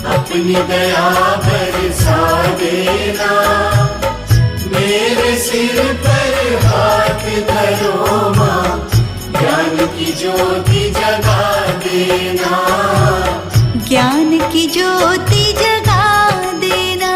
अपनी दया बरसा देना, मेरे सिर पर हाथ धरो माँ, ज्ञान की ज्योति जगा देना, ज्ञान की ज्योति जगा देना।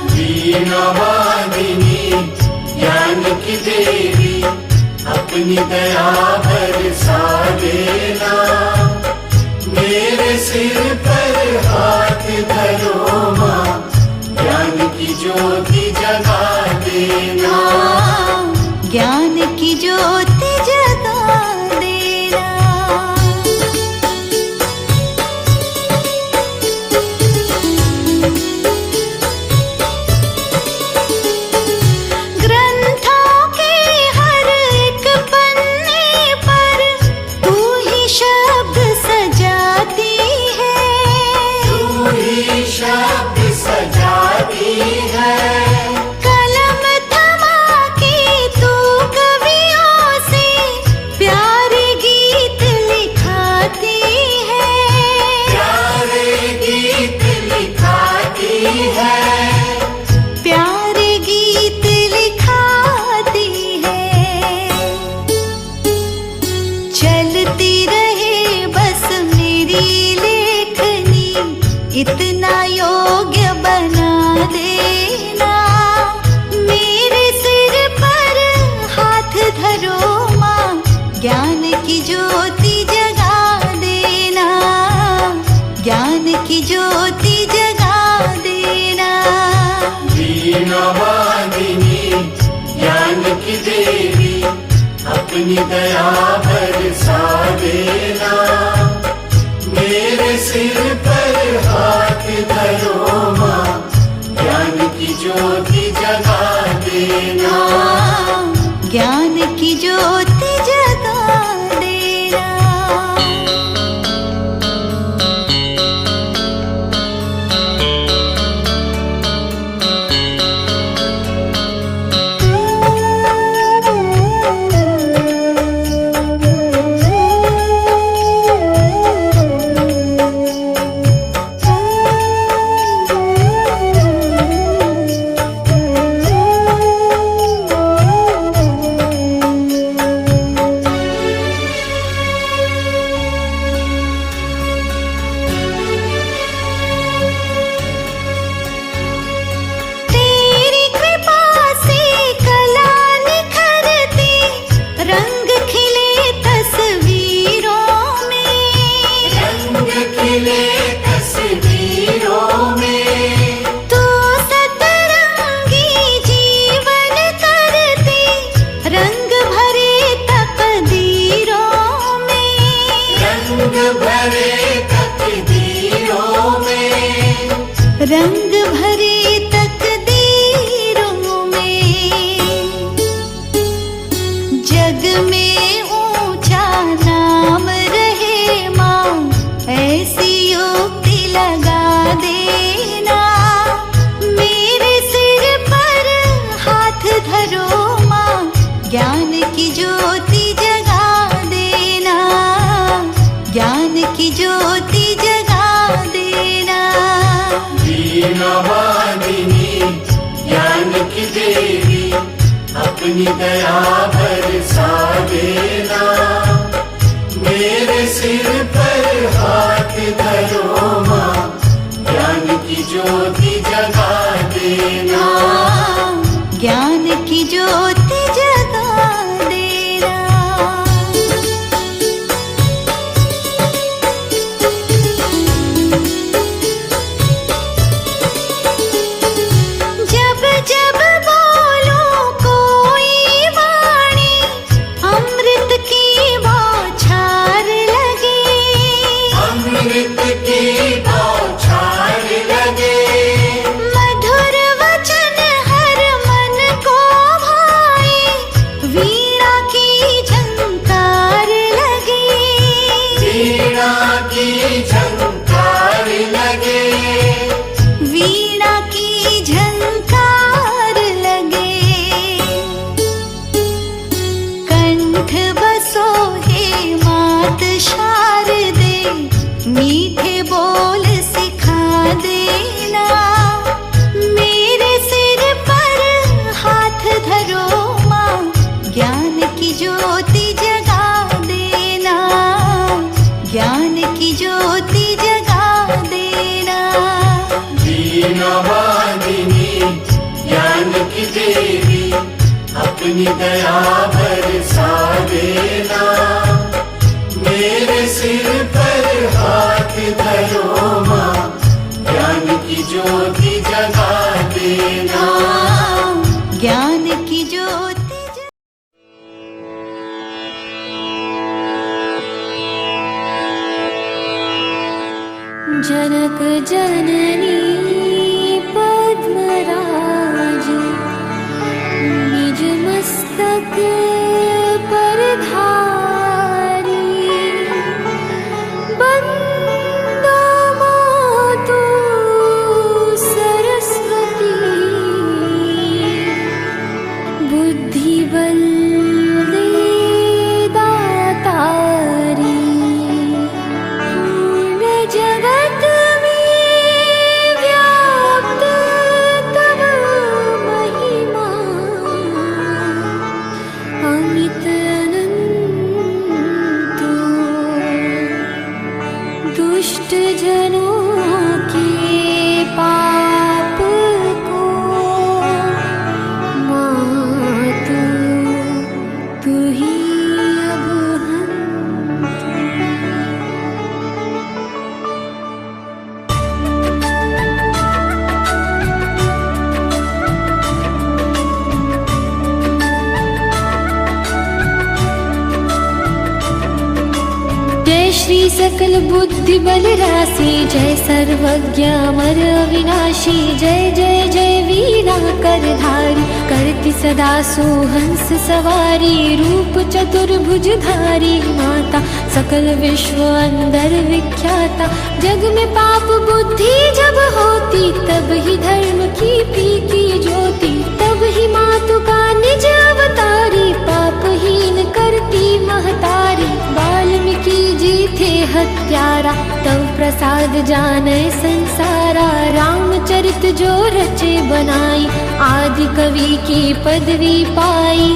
वीणा वादिनी ज्ञान की देवी अपनी दया बरसा देना। मेरे सिर पर हाथ धरो माँ, ज्ञान की ज्योति जगा देना। ज्ञान की ज्योति जगा देना। ग्रंथों के हर एक पन्ने पर तू ही शब्द सजाती है। तू ही शब्द सजाती है। कलम थमा के तू कवियों से प्यारे गीत लिखाती है। प्यारे गीत लिखाती है। प्यारे गीत लिखाती है। चलती रहे बस मेरी लेखनी, इतना योग्य बना देना। मेरे सिर पर हाथ धरो माँ, ज्ञान की ज्योति जगा देना। ज्ञान की ज्योति जगा देना। वीणा वादिनी ज्ञान की देवी अपनी दया बरसा देना। मेरे सिर पर हाथ धरो माँ, ज्ञान की ज्योति जगा देना। ज्ञान की ज्योति जगा देना। तेरी कृपा से कला निखरती, रंग खिले तस्वीरों में। रंग खिले तस्वीरों में। तू सतरंगी जीवन करती, रंग भरे तकदीरों में। रंग भरे तकदीरों में। रंग भरे तकदीरों में। जग में ऊंचा नाम रहे माँ, ऐसी युक्ति लगा देना। मेरे सिर पर हाथ धरो माँ, ज्ञान की ज्योति जगा देना। ज्ञान की ज्योति जगा देना। वीणा वादिनी ज्ञान की देवी अपनी दया बरसा देना। मेरे सिर पर हाथ धरो माँ, ज्ञान की ज्योति जगा देना। ज्ञान की ज्योति जगा देना। जब जब बोलो कोई वाणी, अमृत की बौछार लगे। अमृत की बौछार लगे। मधुर अपनी दया बरसा देना, मेरे सिर पर हाथ धरो माँ, ज्ञान की ज्योति जगा देना। ज्ञान की ज्योति जनक जननी पद्मराज, निज मस्तक पर धारी, बंदो मातु सरस्वती, बुद्धि बल दे दातारी। मैं जगत में व्याप्त तब महिमा, अमित अनंत, दुष्ट जनों के पाप को मातु तू ही अब हंत। जय श्री सकल बुद्धि बल राशि, जय सर्वज्ञ अमर अविनाशी, जय जय जय वीणा करधारी, करति सदा सोहंस सवारी, रूप चतुर्भुज धारी माता, सकल विश्व अंदर विख्याता। जग में पाप बुद्धि जब होती, तब ही धर्म की फीकी ज्योति, तब ही मातु का निज अवतारी, पापहीन करती महतारी। वाल्मीकि जी थे हत्यारा, तब प्रसाद जाने संसारा, रामचरित जो रचे बनाई, आदि कवि की पदवी पाई।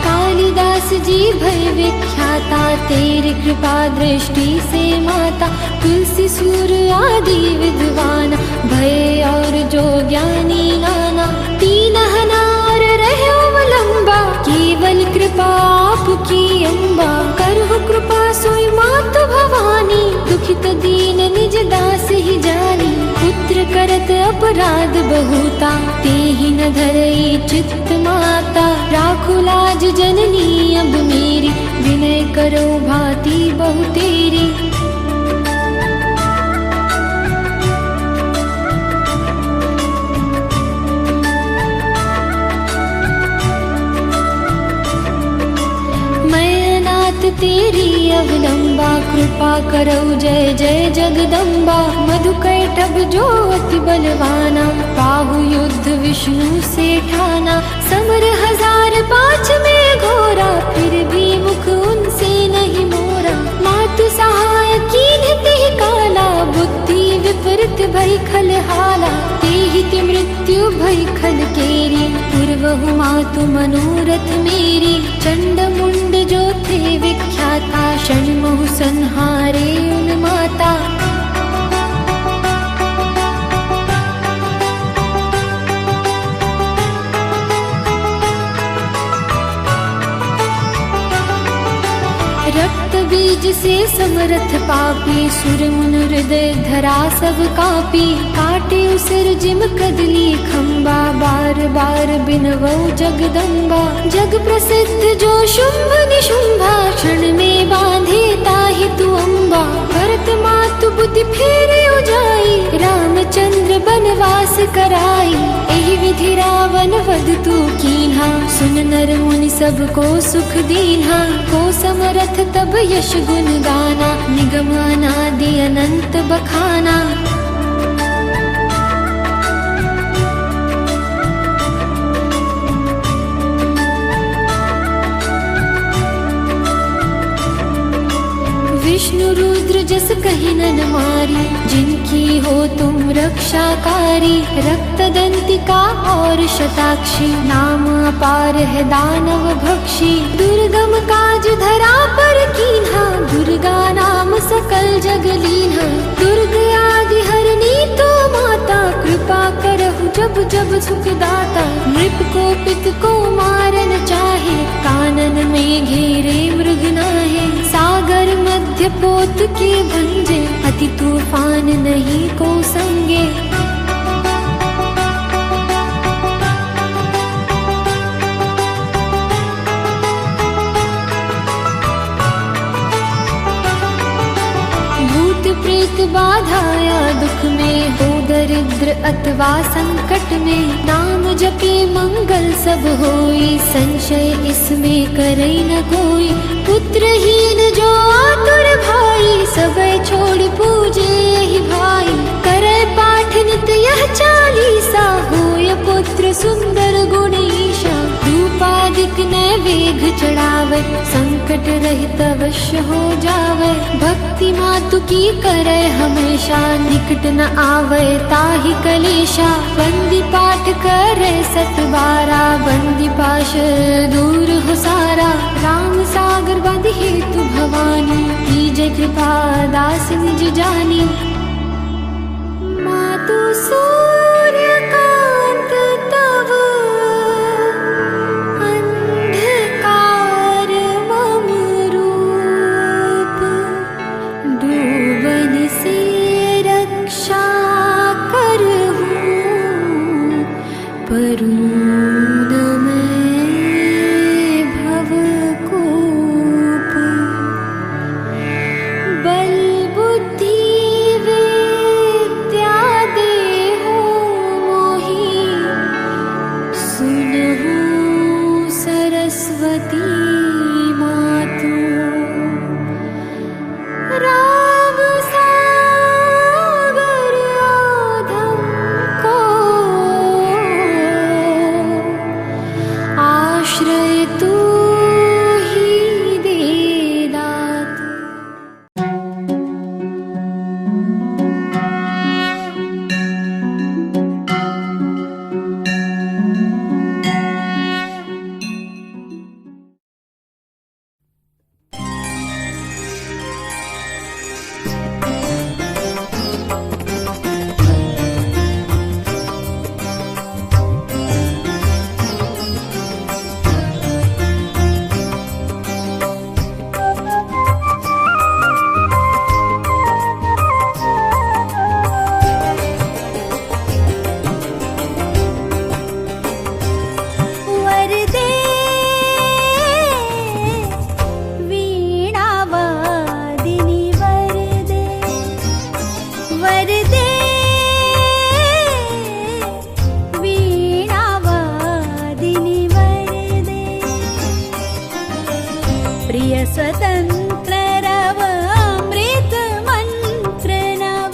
कालिदास जी भय विख्याता, तेरी कृपा दृष्टि से माता, तुलसी सूर आदि विद्वान, भय और जो ज्ञानी नाना, तीन हना और रहे अवलंबा, केवल कृपा आपकी अम्बा। करहु कृपा सोई मातु भवानी, दुखित दीन निज दास ही जानी। पुत्र करत अपराध बहुता, तेहि न धरई चित्त माता, राखु लाज जननी अब मेरी, विनय करो भांति बहु तेरी। तेरी अवलंबा, कृपा करो जय जय जगदम्बा। मधुकैटभ जो अति बलवाना, बाहु युद्ध विष्णु से ठाना। समर 1005 में घोरा, फिर भी मुख उनसे नहीं मोरा। मातु सहाय कीन्ह ही काला, बुद्धि विपरीत भई खल हाला। तेहि की मृत्यु भई खल केरी, पूर्वहु मातु मनोरथ मेरी। चंड मुंड जो थे विख्याता, षण्मुख संहारे उन माता। रक्त बीज से समरथ पापी, सुर मुन हृदय धरा सब कापी। काटे उसिर जिम कदली खम्बा, बार बार बिनवो जगदम्बा। जग प्रसिद्ध जो शुंभ निशुंभा, क्षण में बांधे ताहि तु अम्बा। भरत मातु बुद्धि फेरे उजाई, रामचंद्र बनवास कराई। एहि विधि रावण वध तू कीन्हा, सुन नर मुनि सबको सुख दीन्हा। को समरथ तब यश गुण गाना, निगम अनादि अनंत बखाना। विष्णु रुद्र जस कहि नन मारी, जिनकी हो तुम रक्षाकारी। रक्त दंतिका और शताक्षी, नाम अपार है दानव भक्षी। दुर्गम काज धरा पर कीन्हा, जगलीना, दुर्ग आदि हरनी तो माता, कृपा करहु जब जब सुख दाता। नृप को पित को मारन चाहे, कानन में घेरे मृग नाहे। सागर मध्य पोत के भंजे, अति तूफान नहीं को संगे। प्रेत बाधाया दुख में, हो दरिद्र अथवा संकट में। नाम जपे मंगल सब होई, संशय इसमें करे न कोई। पुत्रहीन जो आतुर भाई, सबे छोड़ पूजे यही भाई। करे पाठ नित यह चालीसा, होय पुत्र सुंदर गुण ईशा। धूपादिक नैवेद्य चढ़ावे, संकट रहित अवश्य हो जावे। भक्ति मातु की करे हमेशा, निकट न आवे ताहि कलेशा। बंदी पाठ करे सतबारा, बंदी पाश दूर हो सारा। राम सागर बंद हेतु भवानी, कीजे कृपा दास निज जानी। मातु सूर्यकांत तव, अंधकार मम रूप। डूबन से रक्षा करहूँ, परून मैं भवकूप। बल बुद्धि विद्या देहु मोहि, सुनहु सरस्वती मातु। राम सागर आधम को, आश्रय तू ही दे दाता। वरदे वीणावादिनी वरदे, वरदे वीणावादिनी वरदे। प्रिय स्वतंत्र रव अमृत मंत्र नव,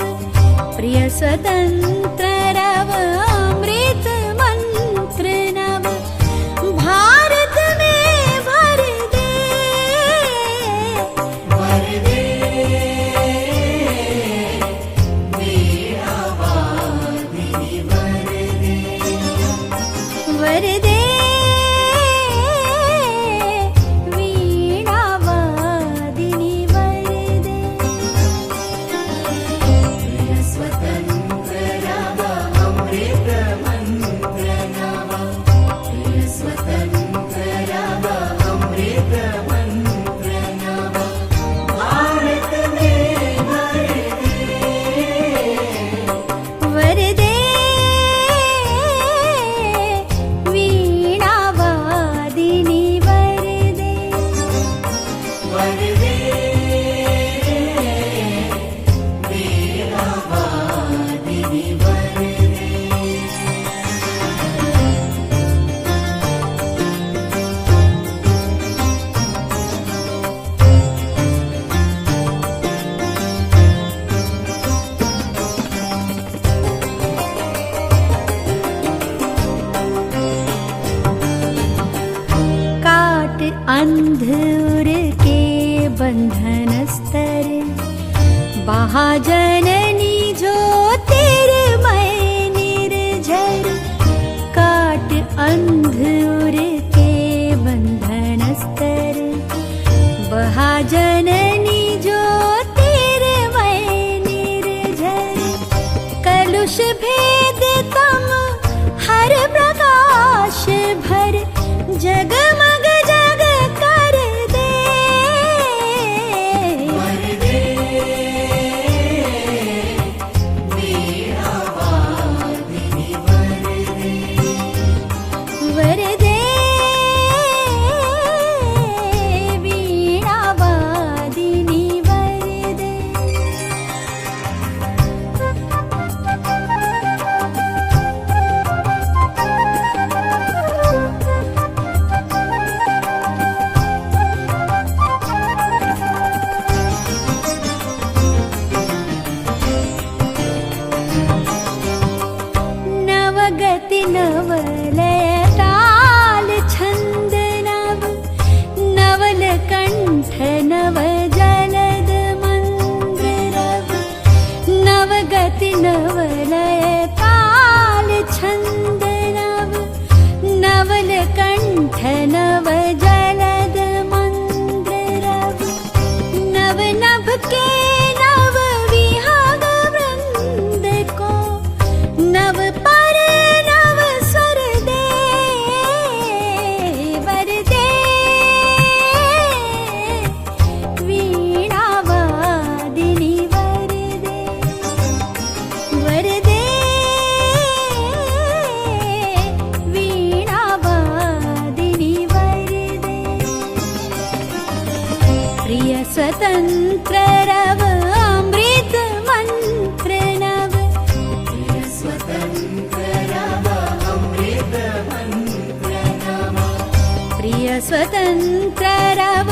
प्रिय स्वतंत्र रव अमृत मंत्र नव। भारत में भर दे, वरदे वीणावादिनी वरदे। वरदे वीणावादिनी वरदे। प्रिय स्वतंत्र रव अमृत मंत्र नव, प्रिय स्वतंत्र रव अमृत मंत्र नव। भारत में भर दे, वरदे वीणावादिनी वरदे। वरदे वीणावादिनी वरदे। काट अंधुर के बंधन स्तर, महाजननी जो तेरे मैं निर्झर। काट अंधुर के बंधन स्तर, महाजननी जो तेरे प्रिय स्वतंत्र रव अमृत मंत्र नव प्रिय स्वतंत्र रव अमृत मंत्र नव प्रिय स्वतंत्र रव